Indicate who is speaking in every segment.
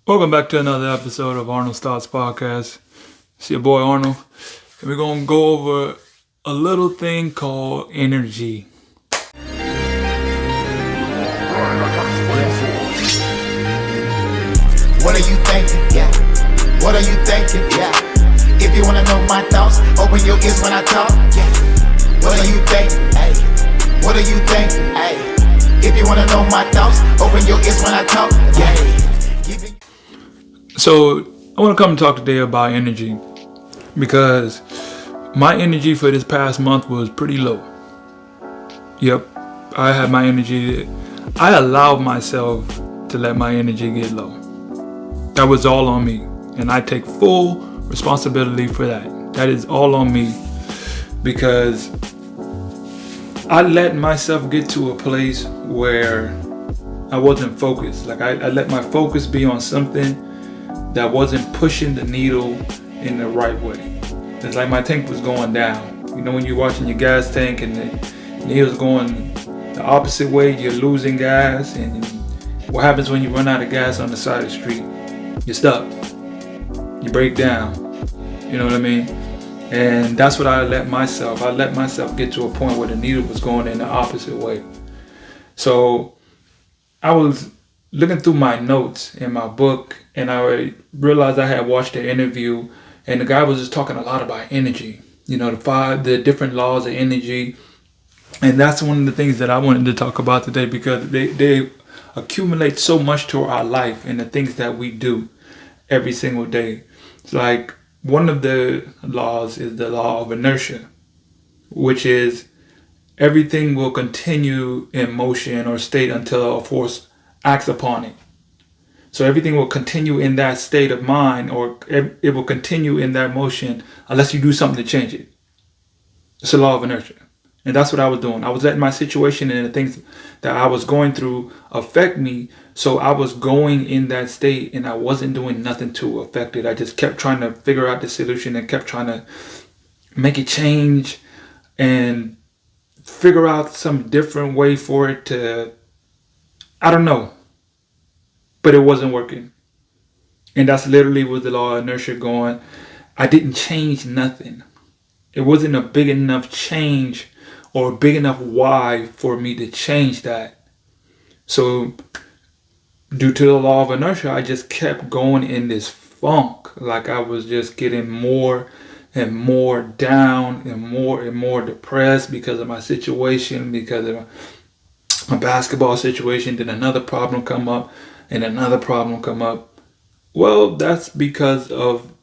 Speaker 1: Welcome back to another episode of Arnold's Thoughts Podcast. It's your boy Arnold, and we're going to go over a little thing called energy.
Speaker 2: What are you thinking? Yeah. What are you thinking? Yeah. If you wanna know my thoughts, open your ears when I talk. Yeah. What are you thinking? Hey. What are you thinking? Hey. If you wanna know my thoughts, open your ears when I talk. Yeah.
Speaker 1: So I want to come and talk today about energy, because my energy for this past month was pretty low. Yep, I had my energy. I allowed myself to let my energy get low. That was all on me, and I take full responsibility for that. That is all on me, because I let myself get to a place where I wasn't focused. Like I let my focus be on something that wasn't pushing the needle in the right way. It's like my tank was going down. You know, when you're watching your gas tank and the needle's going the opposite way, you're losing gas. And what happens when you run out of gas on the side of the street? You're stuck. You break down. You know what I mean? And that's what I let myself get to a point where the needle was going in the opposite way. So I was looking through my notes in my book, and I realized I had watched an interview, and the guy was just talking a lot about energy. You know, the different laws of energy. And that's one of the things that I wanted to talk about today, because they accumulate so much to our life and the things that we do every single day. It's like one of the laws is the law of inertia, which is everything will continue in motion or state until a force acts upon it. So everything will continue in that state of mind, or it will continue in that motion unless you do something to change it. It's the law of inertia. And that's what I was doing. I was letting my situation and the things that I was going through affect me. So I was going in that state and I wasn't doing nothing to affect it. I just kept trying to figure out the solution and kept trying to make it change and figure out some different way for it to, I don't know. But it wasn't working. And that's literally with the law of inertia going. I didn't change nothing. It wasn't a big enough change or a big enough why for me to change that. So due to the law of inertia, I just kept going in this funk. Like I was just getting more and more down and more depressed because of my situation, because of my basketball situation. Then another problem come up and another problem come up. Well, that's because of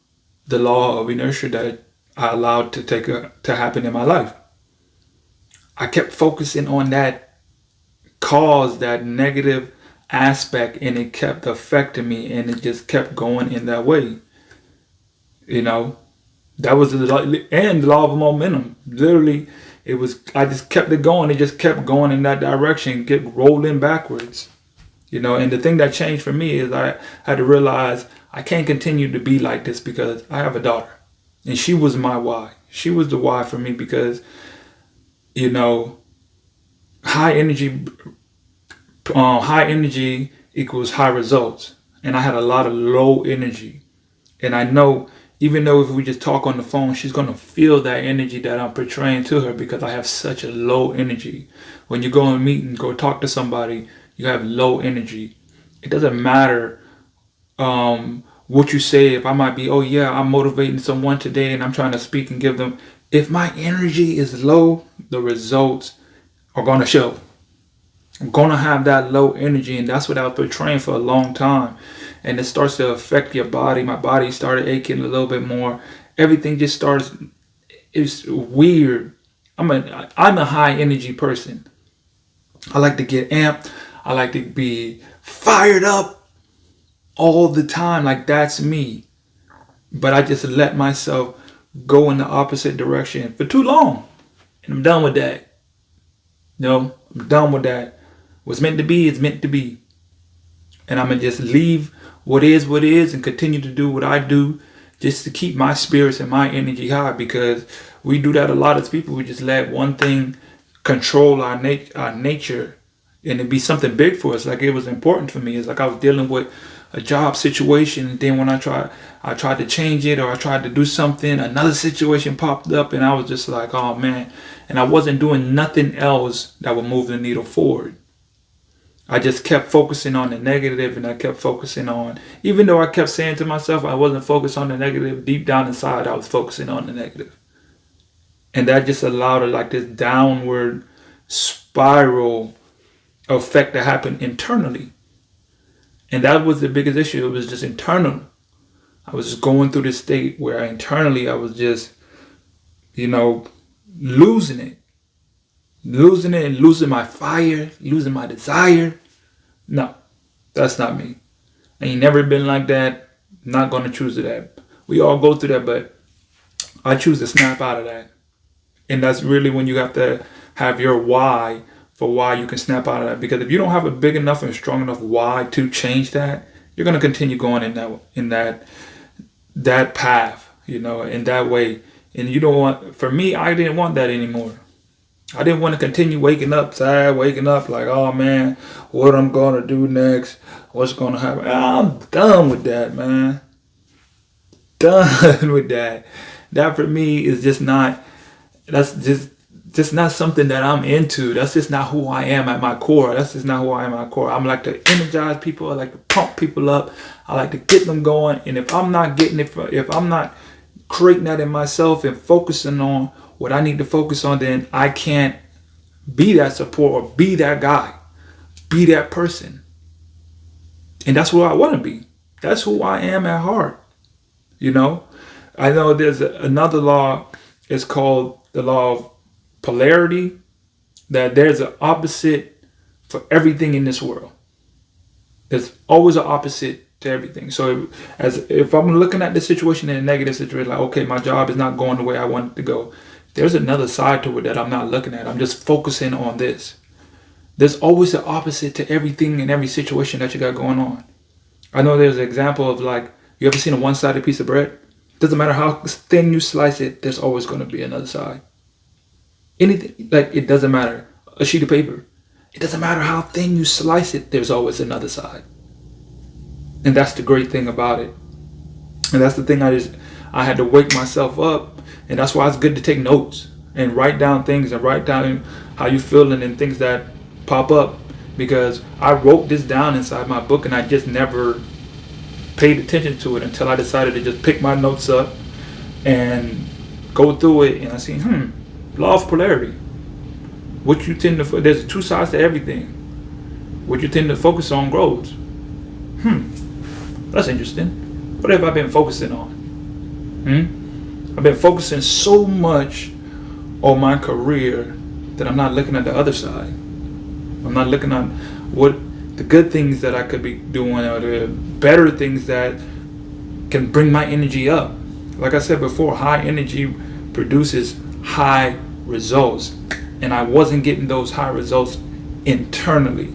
Speaker 1: the law of inertia that I allowed to happen in my life. I kept focusing on that cause, that negative aspect, and it kept affecting me, and it just kept going in that way. You know, that was the law of momentum. Literally, I just kept it going. It just kept going in that direction, kept rolling backwards. You know, and the thing that changed for me is I had to realize I can't continue to be like this, because I have a daughter, and she was my why. She was the why for me, because, you know, high energy equals high results. And I had a lot of low energy. And I know, even though if we just talk on the phone, she's going to feel that energy that I'm portraying to her, because I have such a low energy. When you go and meet and go talk to somebody, you have low energy. It doesn't matter what you say. If I might be, oh yeah, I'm motivating someone today and I'm trying to speak and give them. If my energy is low, the results are going to show. I'm going to have that low energy, and that's what I was portraying for a long time. And it starts to affect your body. My body started aching a little bit more. Everything just starts, it's weird. I'm a high energy person. I like to get amped. I like to be fired up all the time. Like, that's me. But I just let myself go in the opposite direction for too long. And I'm done with that. No, I'm done with that. What's meant to be is meant to be. And I'm going to just leave what is and continue to do what I do, just to keep my spirits and my energy high, because we do that a lot as people. We just let one thing control our nature, and it'd be something big for us. Like, it was important for me. It's like I was dealing with a job situation, and then when I tried to change it, or I tried to do something, another situation popped up, and I was just like, oh man. And I wasn't doing nothing else that would move the needle forward. I just kept focusing on the negative, and I kept focusing on, even though I kept saying to myself I wasn't focused on the negative, deep down inside I was focusing on the negative. And that just allowed like this downward spiral effect to happen internally. And that was the biggest issue. It was just internal. I was just going through this state where internally I was just, losing it and losing my fire, losing my desire. No, that's not me. I ain't never been like that. Not going to choose that. We all go through that, but I choose to snap out of that. And that's really when you have to have your why for why you can snap out of that. Because if you don't have a big enough and strong enough why to change that, you're going to continue going in that path, in that way. And you don't want, for me, I didn't want that anymore. I didn't want to continue waking up sad, waking up like, oh man, what I'm going to do next? What's going to happen? I'm done with that, man. Done with that. That for me is just not, that's just not something that I'm into. That's just not who I am at my core. That's just not who I am at my core. I like to energize people. I like to pump people up. I like to get them going. And if I'm not getting it, if I'm not creating that in myself and focusing on what I need to focus on, then I can't be that support or be that guy, be that person. And that's what I want to be. That's who I am at heart. I know there's another law. It's called the law of polarity, that there's an opposite for everything in this world. There's always an opposite to everything. So if I'm looking at the situation in a negative situation, like, okay, my job is not going the way I want it to go, there's another side to it that I'm not looking at. I'm just focusing on this. There's always an opposite to everything in every situation that you got going on. I know there's an example of, like, you ever seen a one-sided piece of bread? Doesn't matter how thin you slice it, there's always going to be another side. Anything, like, it doesn't matter. A sheet of paper, it doesn't matter how thin you slice it, there's always another side. And that's the great thing about it. And that's the thing I had to wake myself up. And that's why it's good to take notes and write down things and write down how you feeling and things that pop up. Because I wrote this down inside my book and I just never paid attention to it until I decided to just pick my notes up and go through it. And I see, law of polarity. What you tend to, there's two sides to everything. What you tend to focus on grows. That's interesting. What have I been focusing on? I've been focusing so much on my career that I'm not looking at the other side. I'm not looking at what the good things that I could be doing, or the better things that can bring my energy up. Like I said before, high energy produces high results. And I wasn't getting those high results internally.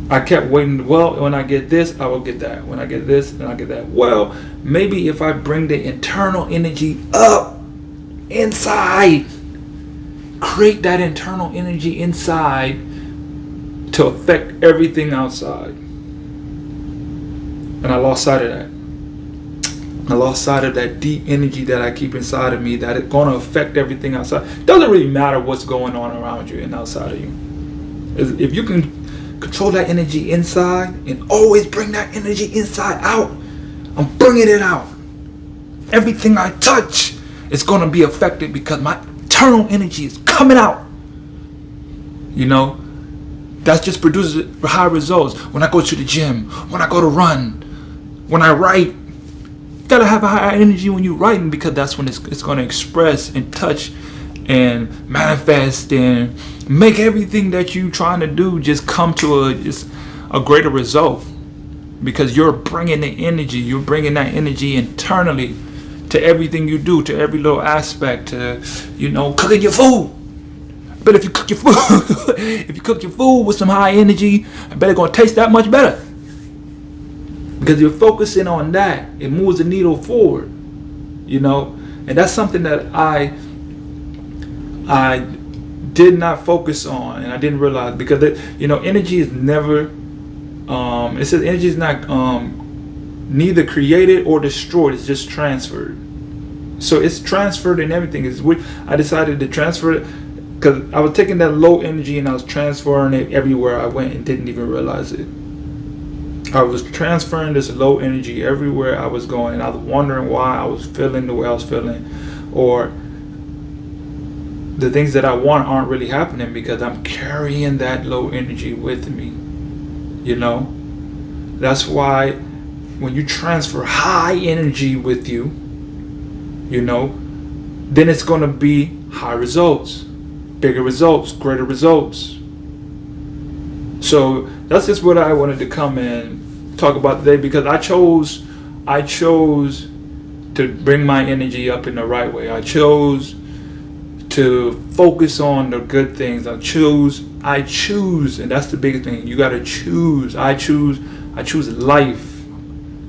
Speaker 1: I kept waiting, well, when I get this, I will get that. When I get this, then I'll get that. Well, maybe if I bring the internal energy up inside, create that internal energy inside to affect everything outside. And I lost sight of that. I lost sight of that deep energy that I keep inside of me, that it's going to affect everything outside. It doesn't really matter what's going on around you and outside of you. If you can control that energy inside and always bring that energy inside out, I'm bringing it out. Everything I touch is going to be affected because my internal energy is coming out. That just produces high results. When I go to the gym, when I go to run, when I write, you gotta have a high energy when you're writing, because that's when it's going to express and touch and manifest and make everything that you're trying to do just come to a greater result, because you're bringing the energy. You're bringing that energy internally to everything you do, to every little aspect, to cooking your food. But if you cook your food, with some high energy, I bet it's gonna taste that much better. Because you're focusing on that, it moves the needle forward, and that's something that I did not focus on, and I didn't realize, because energy is never It says energy is not neither created or destroyed. It's just transferred. So it's transferred and everything. I decided to transfer it because I was taking that low energy and I was transferring it everywhere I went and didn't even realize it. I was transferring this low energy everywhere I was going, and I was wondering why I was feeling the way I was feeling, or the things that I want aren't really happening because I'm carrying that low energy with me. You know, that's why when you transfer high energy with you, you know, then it's going to be high results, bigger results, greater results. So that's just what I wanted to come and talk about today, because I chose to bring my energy up in the right way. I chose to focus on the good things. I choose, and that's the biggest thing. You got to choose. I choose life.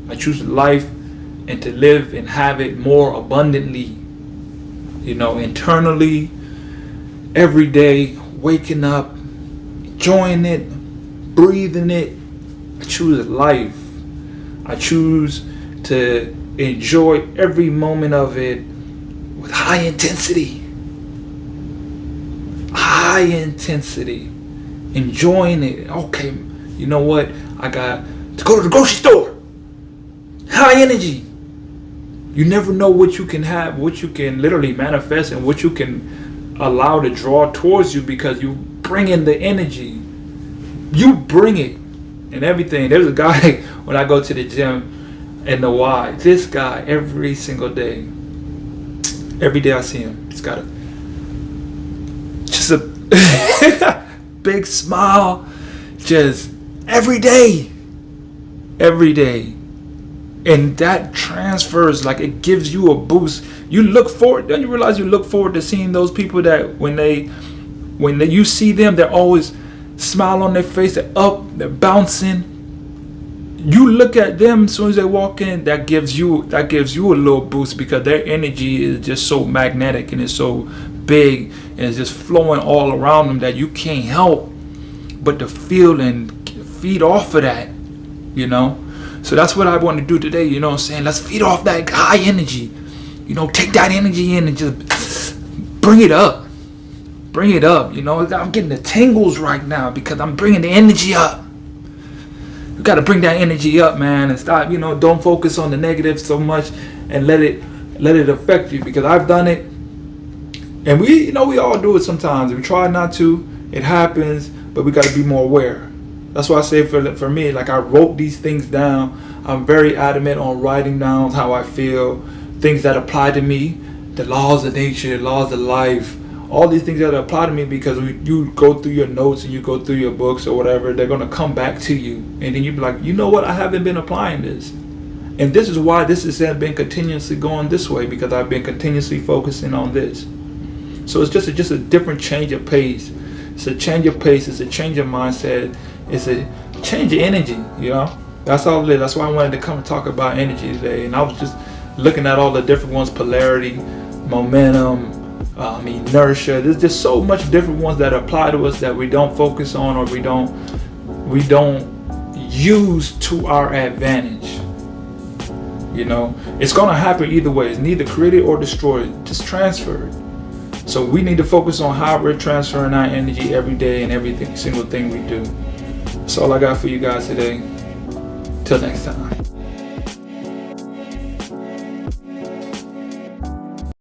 Speaker 1: I choose life, and to live and have it more abundantly, you know, internally, every day, waking up, enjoying it, breathing it. I choose life. I choose to enjoy every moment of it with high intensity. High intensity. Enjoying it. Okay, you know what? I got to go to the grocery store. High energy. You never know what you can have, what you can literally manifest, and what you can allow to draw towards you, because you bring in the energy. You bring it and everything. There's a guy when I go to the gym in the Y. This guy, every single day, every day I see him, he's got just a big smile, just every day. And that transfers, like, it gives you a boost. You look forward, then you realize you look forward to seeing those people that when you see them, they're always smile on their face, they're up, they're bouncing. You look at them as soon as they walk in, that gives you a little boost, because their energy is just so magnetic and it's so big and it's just flowing all around them that you can't help but to feel and feed off of that, you know. So that's what I want to do today, you know what I'm saying? Let's feed off that high energy. You know, take that energy in and just bring it up. Bring it up, you know. I'm getting the tingles right now because I'm bringing the energy up. You got to bring that energy up, man, and stop, you know, don't focus on the negative so much and let it affect you, because I've done it. And we all do it sometimes. We try not to. It happens, but we got to be more aware. That's why I say for me, like, I wrote these things down. I'm very adamant on writing down how I feel, things that apply to me, the laws of nature, laws of life, all these things that apply to me, because you go through your notes and you go through your books or whatever, they're going to come back to you. And then you be like, you know what, I haven't been applying this. And this is why this has been continuously going this way, because I've been continuously focusing on this. So it's just a different change of pace. It's a change of pace. It's a change of mindset. It's a change of energy, you know. That's all it is. That's why I wanted to come and talk about energy today. And I was just looking at all the different ones: polarity, momentum, inertia. There's just so much different ones that apply to us that we don't focus on, or we don't use to our advantage. You know, it's gonna happen either way. It's neither created or destroyed, just transferred. So we need to focus on how we're transferring our energy every day and every single thing we do. That's all I got for you guys today. Till next time.